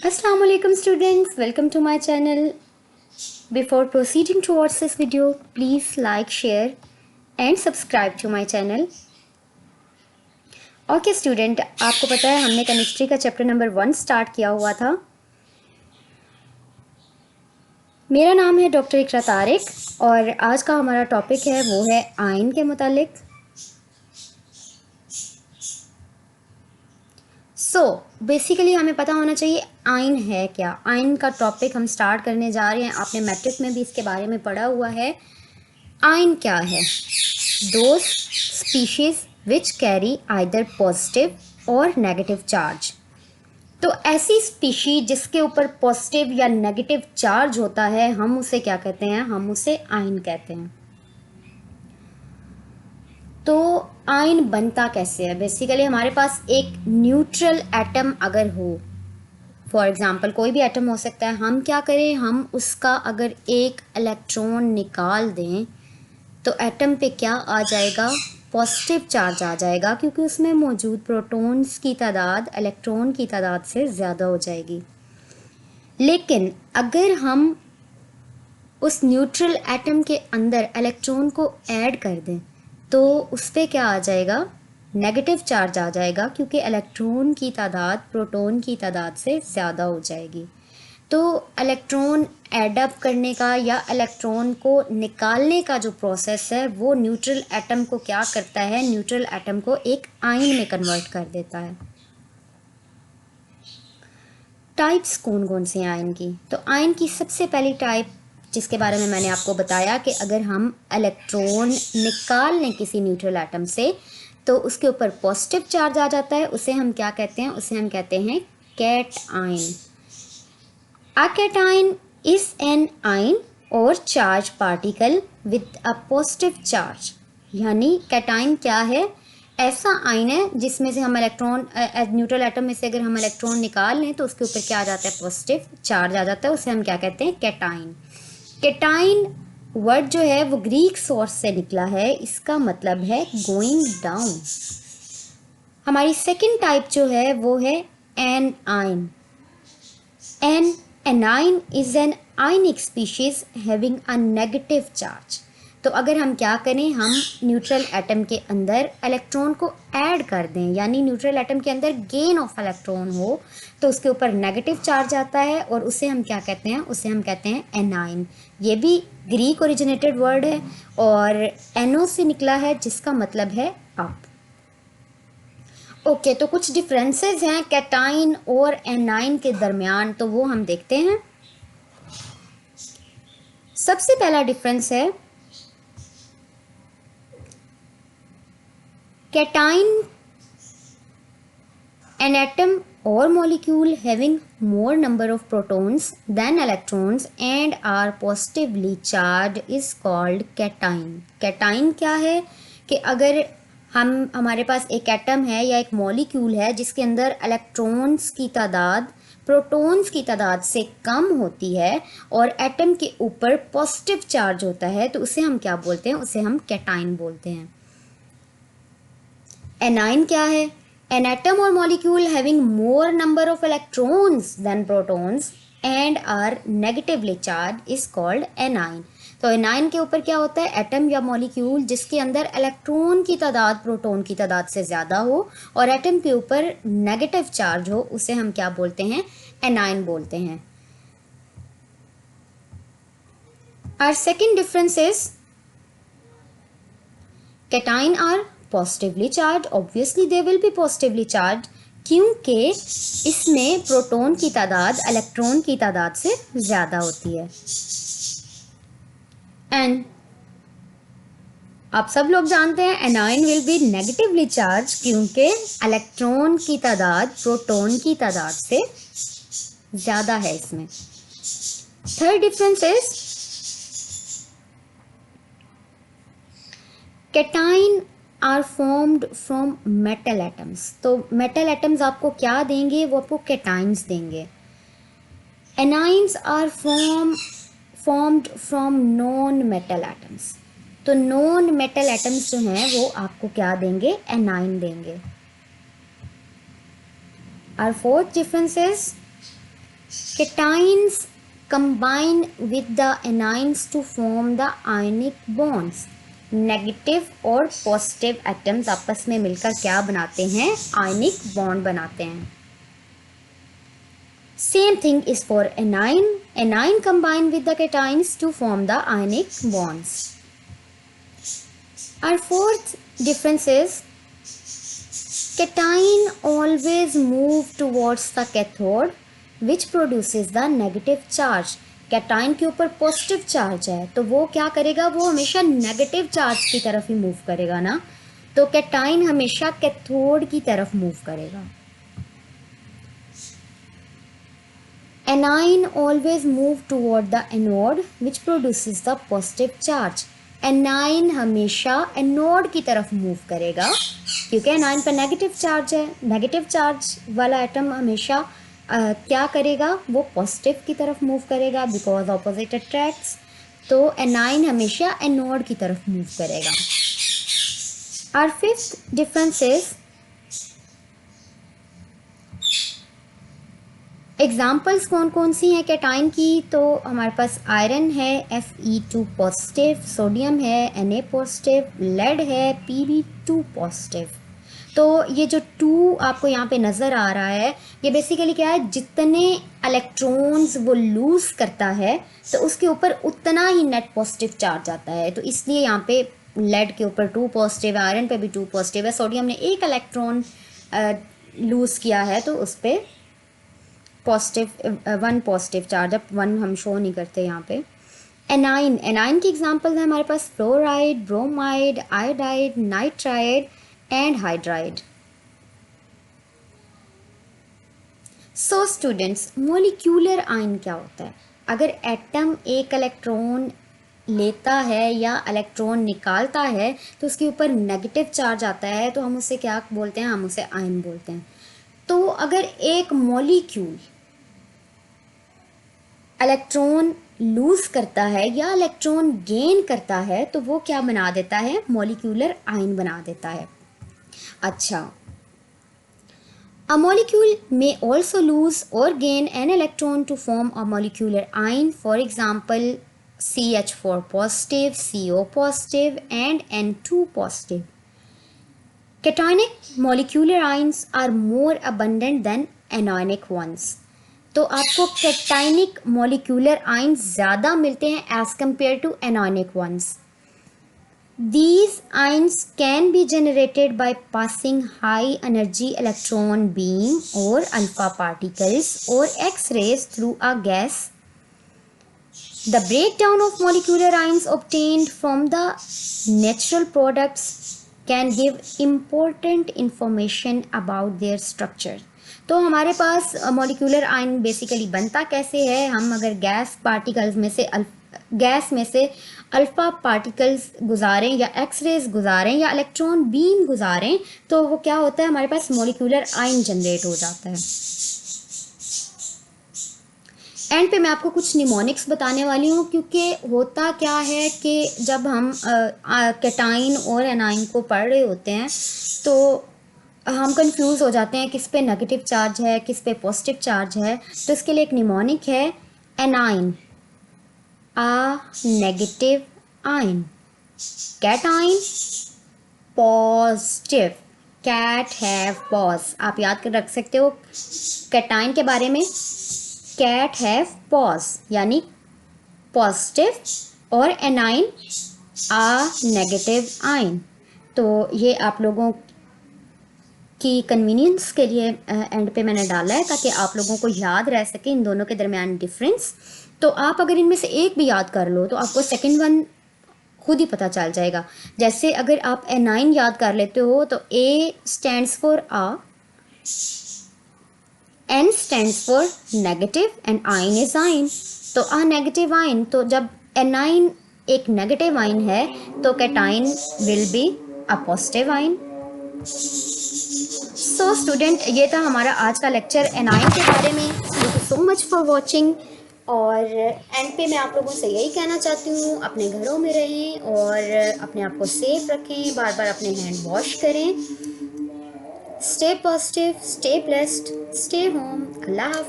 Assalamualaikum students, welcome to my channel. Before proceeding towards this video, please like, share and subscribe to my channel. Okay student, आपको पता है हमने chemistry का chapter number 1 start किया हुआ था। मेरा नाम है डॉक्टर इकरा तारिक और आज का हमारा टॉपिक है वो है आयन के मुतालिक। बेसिकली हमें पता होना चाहिए आयन है क्या। आयन का टॉपिक हम स्टार्ट करने जा रहे हैं। आपने मैट्रिक में भी इसके बारे में पढ़ा हुआ है। आयन क्या है? दो species which carry either positive और नेगेटिव चार्ज। तो ऐसी स्पीशी जिसके ऊपर पॉजिटिव या नेगेटिव चार्ज होता है हम उसे क्या कहते हैं? हम उसे आयन कहते हैं। तो आयन बनता कैसे है? बेसिकली हमारे पास एक न्यूट्रल एटम अगर हो, फॉर एग्जांपल कोई भी एटम हो सकता है, हम क्या करें, हम उसका अगर एक इलेक्ट्रॉन निकाल दें तो एटम पे क्या आ जाएगा? पॉजिटिव चार्ज आ जाएगा, क्योंकि उसमें मौजूद प्रोटॉन्स की तादाद इलेक्ट्रॉन की तादाद से ज़्यादा हो जाएगी। लेकिन अगर हम उस न्यूट्रल एटम के अंदर इलेक्ट्रॉन को ऐड कर दें तो उस पर क्या आ जाएगा? नेगेटिव चार्ज आ जाएगा, क्योंकि इलेक्ट्रॉन की तादाद प्रोटॉन की तादाद से ज़्यादा हो जाएगी। तो इलेक्ट्रॉन ऐड अप करने का या इलेक्ट्रॉन को निकालने का जो प्रोसेस है वो न्यूट्रल एटम को क्या करता है? न्यूट्रल एटम को एक आयन में कन्वर्ट कर देता है। टाइप्स कौन कौन सी हैं आयन की? तो आयन की सबसे पहली टाइप जिसके बारे में मैंने आपको बताया कि अगर हम इलेक्ट्रॉन निकाल लें किसी न्यूट्रल एटम से तो उसके ऊपर पॉजिटिव चार्ज आ जाता है, उसे हम क्या कहते हैं? उसे हम कहते हैं cation. A cation is an ion or charge particle with a positive charge। यानी कैटाइन क्या है? ऐसा आयन है जिसमें से हम इलेक्ट्रॉन न्यूट्रल एटम में से अगर हम इलेक्ट्रॉन निकाल लें तो उसके ऊपर क्या आ जाता है? पॉजिटिव चार्ज आ जाता है, उसे हम क्या कहते हैं? कैटाइन। कैटाइन वर्ड जो है वो ग्रीक सोर्स से निकला है, इसका मतलब है गोइंग डाउन। हमारी सेकंड टाइप जो है वो है anion. An Anion is an ionic species having a negative charge। तो अगर हम क्या करें, हम न्यूट्रल एटम के अंदर इलेक्ट्रॉन को ऐड कर दें, यानी न्यूट्रल एटम के अंदर गेन ऑफ इलेक्ट्रॉन हो तो उसके ऊपर नेगेटिव चार्ज आता है और उसे हम क्या कहते हैं? उसे हम कहते हैं एनाइन। ये भी ग्रीक ओरिजिनेटेड वर्ड है और एनो से निकला है जिसका मतलब है अप। ओके, तो कुछ डिफरेंसेस हैं कैटाइन और एनाइन के दरमियान, तो वो हम देखते हैं। सबसे पहला डिफरेंस है cation an atom or molecule having more number of protons than electrons and are positively charged is called cation। cation क्या है कि अगर हमारे पास एक एटम है या एक मॉलिक्यूल है जिसके अंदर इलेक्ट्रॉन्स की तादाद प्रोटॉन्स की तादाद से कम होती है और एटम के ऊपर पॉजिटिव चार्ज होता है, तो उसे हम क्या बोलते हैं? उसे हम कैटाइन बोलते हैं। एनाइन क्या है? An atom or molecule having more number of electrons than protons and are negatively charged is called anion। तो एनाइन के ऊपर क्या होता है? एटम या मॉलिक्यूल जिसके अंदर इलेक्ट्रॉन की तादाद प्रोटॉन की तादाद से ज़्यादा हो और एटम के ऊपर नेगेटिव चार्ज हो, उसे हम क्या बोलते हैं? एनाइन बोलते हैं। Our second difference is cation are positively charge. Obviously they will be positively charge, क्योंकि इसमें प्रोटॉन की तादाद इलेक्ट्रॉन की तादाद से ज़्यादा होती है। एंड आप सब लोग जानते हैं anion will be negatively charge, क्योंकि इलेक्ट्रॉन की तादाद प्रोटॉन की तादाद से ज़्यादा है इसमें। Third difference is cation are formed from metal atoms. तो मेटल एटम्स आपको क्या देंगे? वो आपको कैटाइन्स देंगे। Anions are formed from non metal atoms. तो नॉन मेटल एटम्स जो हैं वो आपको क्या देंगे? एनाइन देंगे। Our fourth difference is Cations combine with the anions to form the ionic bonds. Negative और पॉजिटिव एटम्स आपस में मिलकर क्या बनाते हैं? आयनिक बॉन्ड बनाते हैं. Same thing is for anion. Anion combine with the cations to form the ionic bonds. Our fourth difference is cation always move towards the cathode which produces the negative charge. Cation के ऊपर positive charge है तो वो क्या करेगा? वो हमेशा negative charge की तरफ ही मूव करेगा ना. तो कैटाइन हमेशा कैथोड की तरफ मूव करेगा. Anion always move toward the anode which produces the positive charge. Anion हमेशा एनोड की तरफ मूव करेगा क्योंकि एनाइन पर नेगेटिव चार्ज है. नेगेटिव चार्ज वाला एटम हमेशा क्या करेगा? वो पॉजिटिव की तरफ मूव करेगा बिकॉज ऑपोजिट अट्रैक्ट्स. तो एनाइन हमेशा एनोड की तरफ मूव करेगा. Our fifth difference is examples कौन कौन सी हैं कैटाइन की? तो हमारे पास आयरन है Fe2 पॉजिटिव, सोडियम है Na पॉजिटिव, लेड है Pb2 पॉजिटिव. तो ये जो 2 आपको यहाँ पे नज़र आ रहा है ये बेसिकली क्या है? जितने इलेक्ट्रॉन्स वो लूज़ करता है तो उसके ऊपर उतना ही नेट पॉजिटिव चार्ज आता है. तो इसलिए यहाँ पे लेड के ऊपर 2 पॉजिटिव है, आयरन पे भी 2 पॉजिटिव है, सोडियम ने 1 इलेक्ट्रॉन लूज़ किया है तो उस पर पॉजिटिव 1 पॉजिटिव चार्ज. अब 1 हम शो नहीं करते यहाँ पे. एनाइन की एग्जांपल्स हैं हमारे पास fluoride, bromide, iodide, nitride and hydride. So students, molecular ion क्या होता है? अगर एटम एक इलेक्ट्रॉन लेता है या इलेक्ट्रॉन निकालता है तो उसके ऊपर नेगेटिव चार्ज आता है तो हम उसे क्या बोलते हैं? हम उसे आयन बोलते हैं. तो अगर एक मॉलिक्यूल इलेक्ट्रॉन लूज करता है या इलेक्ट्रॉन गेन करता है तो वो क्या बना देता है? मॉलिक्यूलर आयन बना देता है. अच्छा, a molecule may also lose or gain an electron to form a molecular ion. For example, CH4 positive, CO positive and N2 positive. Cationic molecular ions are more abundant than anionic ones. तो आपको cationic molecular ions ज़्यादा मिलते हैं as compare to anionic ones. These ions can be generated by passing high energy electron beam or alpha particles or X-rays through a gas. The breakdown of molecular ions obtained from the natural products can give important information about their structure. तो हमारे पास molecular ion basically बनता कैसे है? हम अगर gas में से alpha particles गुजारें या एक्सरेज गुजारें या इलेक्ट्रॉन बीम गुजारें तो वो क्या होता है? हमारे पास मॉलिक्यूलर आयन जनरेट हो जाता है. एंड पे मैं आपको कुछ निमोनिक्स बताने वाली हूँ क्योंकि होता क्या है कि जब हम कैटाइन और एनाइन को पढ़ रहे होते हैं तो हम कंफ्यूज हो जाते हैं किस पे नेगेटिव चार्ज है, किस पे पॉजिटिव चार्ज है. तो इसके लिए एक निमोनिक है A9, a negative ion. Cation positive. Cat have pause. आप याद कर रख सकते हो कैटाइन के बारे में. Cat have pause यानी पॉजिटिव और एनाइन a negative ion. तो ये आप लोगों की कन्वीनियंस के लिए एंड पे मैंने डाला है ताकि आप लोगों को याद रह सके इन दोनों के दरमियान डिफरेंस. तो आप अगर इनमें से एक भी याद कर लो तो आपको सेकंड वन खुद ही पता चल जाएगा. जैसे अगर आप एनाइन याद कर लेते हो तो A stands for uh, N stands for negative and ion is ion. तो आ नेगेटिव आयन, तो जब एनाइन एक नेगेटिव आयन है तो cation will be a positive ion. So student, ये था हमारा आज का लेक्चर एनाइन के बारे में. Thank you so much for watching. और एंड पे मैं आप लोगों से यही कहना चाहती हूँ, अपने घरों में रहें और अपने आप को सेफ रखें, बार बार अपने हैंड वॉश करें. Stay positive, stay blessed, stay home. अल्लाह हाफ़िज़.